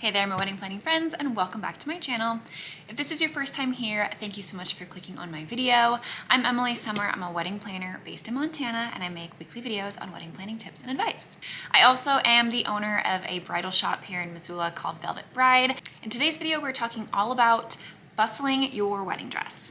Hey there, my wedding planning friends, and welcome back to my channel. If this is your first time here, thank you so much for clicking on my video. I'm Emily Summer. I'm a wedding planner based in Montana, and I make weekly videos on wedding planning tips and advice. I also am the owner of a bridal shop here in Missoula called Velvet Bride. In today's video, we're talking all about bustling your wedding dress.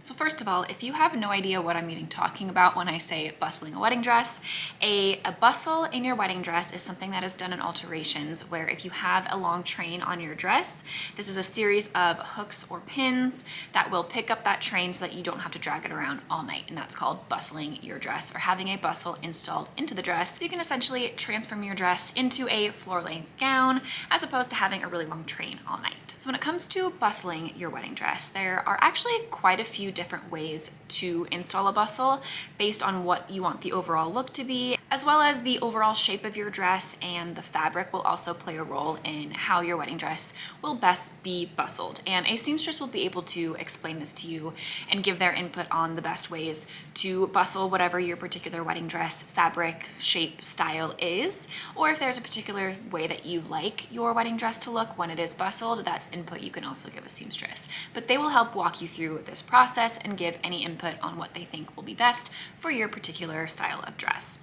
So first of all, if you have no idea what I'm even talking about when I say bustling a wedding dress, a bustle in your wedding dress is something that is done in alterations where if you have a long train on your dress, this is a series of hooks or pins that will pick up that train so that you don't have to drag it around all night, and that's called bustling your dress or having a bustle installed into the dress. You can essentially transform your dress into a floor-length gown as opposed to having a really long train all night. So when it comes to bustling your wedding dress, there are actually quite a few different ways to install a bustle based on what you want the overall look to be, as well as the overall shape of your dress, and the fabric will also play a role in how your wedding dress will best be bustled. And a seamstress will be able to explain this to you and give their input on the best ways to bustle whatever your particular wedding dress fabric, shape, style is, or if there's a particular way that you like your wedding dress to look when it is bustled, that's input you can also give a seamstress. But they will help walk you through this process and give any input on what they think will be best for your particular style of dress.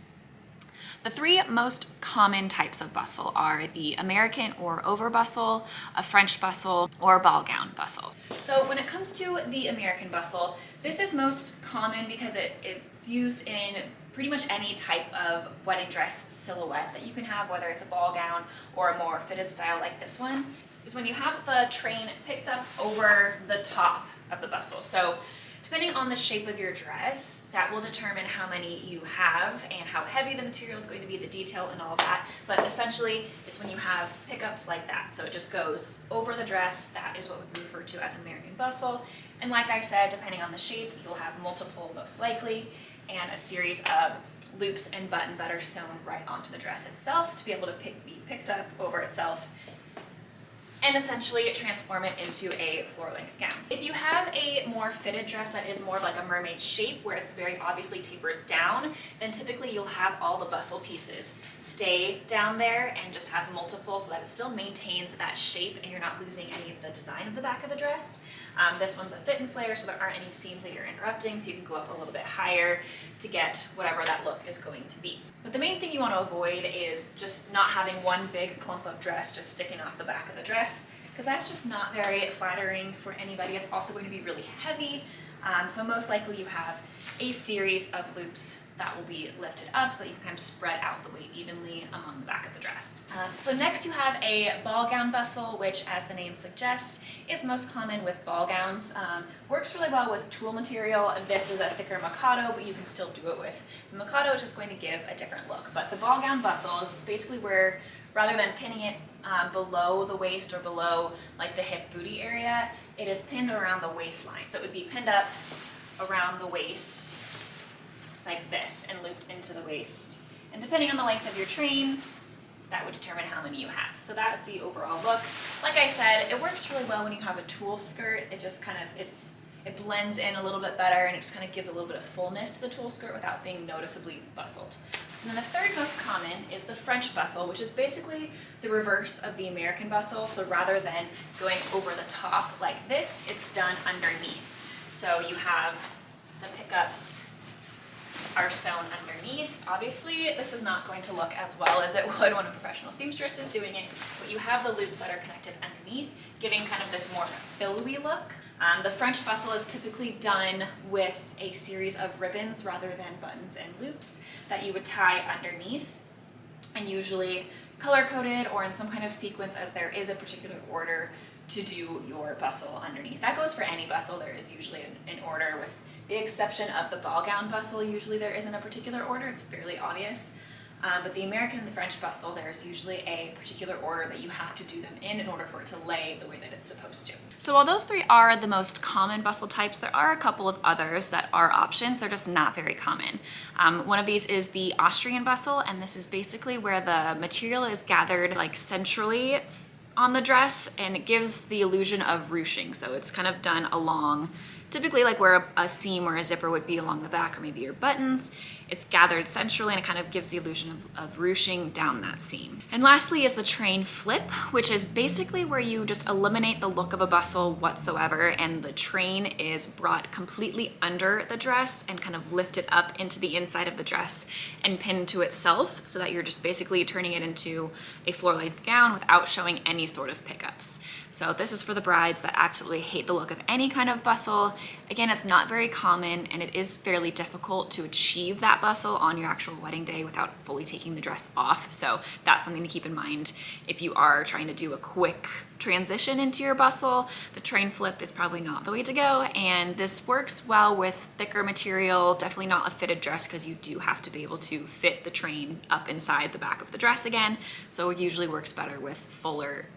The three most common types of bustle are the American or over bustle, a French bustle, or ball gown bustle. So when it comes to the American bustle, this is most common because it's used in pretty much any type of wedding dress silhouette that you can have, whether it's a ball gown or a more fitted style like this one, is when you have the train picked up over the top of the bustle. So depending on the shape of your dress, that will determine how many you have and how heavy the material is going to be, the detail and all of that. But essentially, it's when you have pickups like that. So it just goes over the dress. That is what would be referred to as American bustle. And like I said, depending on the shape, you'll have multiple most likely, and a series of loops and buttons that are sewn right onto the dress itself to be able to be picked up over itself and essentially transform it into a floor-length gown. If you have a more fitted dress that is more of like a mermaid shape where it's very obviously tapers down, then typically you'll have all the bustle pieces stay down there and just have multiple so that it still maintains that shape and you're not losing any of the design of the back of the dress. This one's a fit and flare, so there aren't any seams that you're interrupting, so you can go up a little bit higher to get whatever that look is going to be. But the main thing you want to avoid is just not having one big clump of dress just sticking off the back of the dress, because that's just not very flattering for anybody. It's also going to be really heavy, so most likely you have a series of loops that will be lifted up so that you can kind of spread out the weight evenly among the back of the dress. So next you have a ball gown bustle, which, as the name suggests, is most common with ball gowns. Works really well with tulle material. This is a thicker Mikado, but you can still do it with the Mikado. It's just going to give a different look. But the ball gown bustle is basically where, rather than pinning it below the waist or below like the hip booty area, it is pinned around the waistline. So it would be pinned up around the waist like this and looped into the waist. And depending on the length of your train, that would determine how many you have. So that's the overall look. Like I said, it works really well when you have a tulle skirt. It just kind of, it blends in a little bit better and it just kind of gives a little bit of fullness to the tulle skirt without being noticeably bustled. And then the third most common is the French bustle, which is basically the reverse of the American bustle. So rather than going over the top like this, it's done underneath. So you have the pickups are sewn underneath. Obviously, this is not going to look as well as it would when a professional seamstress is doing it, but you have the loops that are connected underneath, giving kind of this more billowy look. The French bustle is typically done with a series of ribbons rather than buttons and loops that you would tie underneath, and usually color-coded or in some kind of sequence, as there is a particular order to do your bustle underneath. That goes for any bustle. There is usually an order, with the exception of the ball gown bustle. Usually there isn't a particular order, it's fairly obvious. But the American and the French bustle, there's usually a particular order that you have to do them in order for it to lay the way that it's supposed to. So while those three are the most common bustle types, there are a couple of others that are options. They're just not very common. One of these is the Austrian bustle, and this is basically where the material is gathered like centrally on the dress, and it gives the illusion of ruching. So it's kind of done along, typically like where a seam or a zipper would be along the back, or maybe your buttons. It's gathered centrally, and it kind of gives the illusion of ruching down that seam. And lastly is the train flip, which is basically where you just eliminate the look of a bustle whatsoever, and the train is brought completely under the dress and kind of lifted up into the inside of the dress and pinned to itself, so that you're just basically turning it into a floor-length gown without showing any sort of pickups. So this is for the brides that absolutely hate the look of any kind of bustle. Again, it's not very common, and it is fairly difficult to achieve that bustle on your actual wedding day without fully taking the dress off. So that's something to keep in mind if you are trying to do a quick transition into your bustle. The train flip is probably not the way to go, and this works well with thicker material. Definitely not a fitted dress, because you do have to be able to fit the train up inside the back of the dress again. So it usually works better with fuller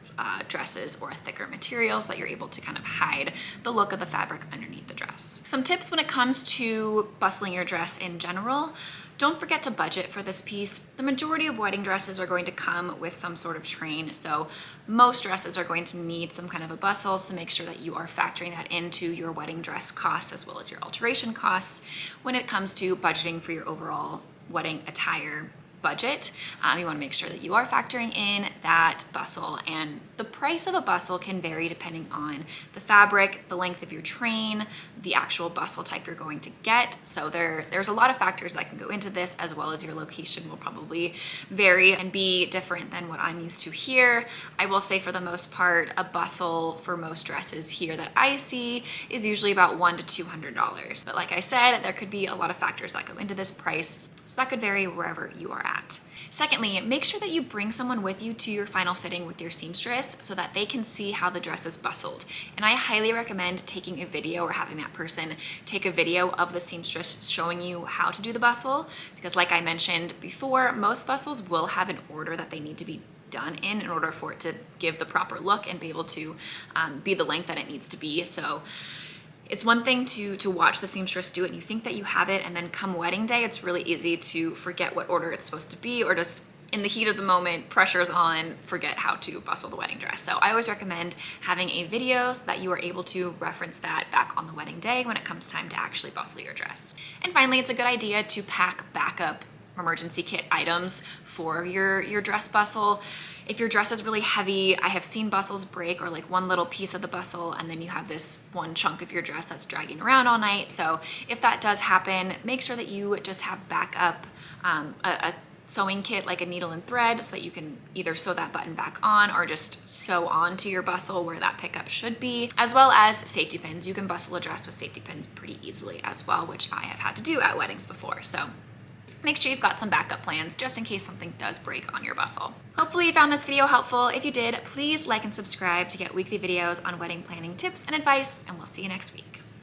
dresses or a thicker material, so that you're able to kind of hide the look of the fabric underneath the dress. Some tips when it comes to bustling your dress in general: don't forget to budget for this piece. The majority of wedding dresses are going to come with some sort of train, so most dresses are going to need some kind of a bustle, so make sure that you are factoring that into your wedding dress costs as well as your alteration costs when it comes to budgeting for your overall wedding attire budget. You want to make sure that you are factoring in that bustle, and the price of a bustle can vary depending on the fabric, the length of your train, the actual bustle type you're going to get. So there's a lot of factors that can go into this, as well as your location will probably vary and be different than what I'm used to here. I will say for the most part, a bustle for most dresses here that I see is usually about $100 to $200. But like I said, there could be a lot of factors that go into this price, so that could vary wherever you are at. Secondly, make sure that you bring someone with you to your final fitting with your seamstress, so that they can see how the dress is bustled. And I highly recommend taking a video, or having that person take a video of the seamstress showing you how to do the bustle, because like I mentioned before, most bustles will have an order that they need to be done in order for it to give the proper look and be able to be the length that it needs to be. So it's one thing to watch the seamstress do it and you think that you have it, and then come wedding day, it's really easy to forget what order it's supposed to be, or just in the heat of the moment, pressure's on, forget how to bustle the wedding dress. So I always recommend having a video so that you are able to reference that back on the wedding day when it comes time to actually bustle your dress. And finally, it's a good idea to pack backup emergency kit items for your dress bustle. If your dress is really heavy, I have seen bustles break, or like one little piece of the bustle, and then you have this one chunk of your dress that's dragging around all night. So if that does happen, make sure that you just have backup a sewing kit, like a needle and thread, so that you can either sew that button back on or just sew onto your bustle where that pickup should be, as well as safety pins. You can bustle a dress with safety pins pretty easily as well, which I have had to do at weddings before. So make sure you've got some backup plans just in case something does break on your bustle. Hopefully you found this video helpful. If you did, please like and subscribe to get weekly videos on wedding planning tips and advice, and we'll see you next week.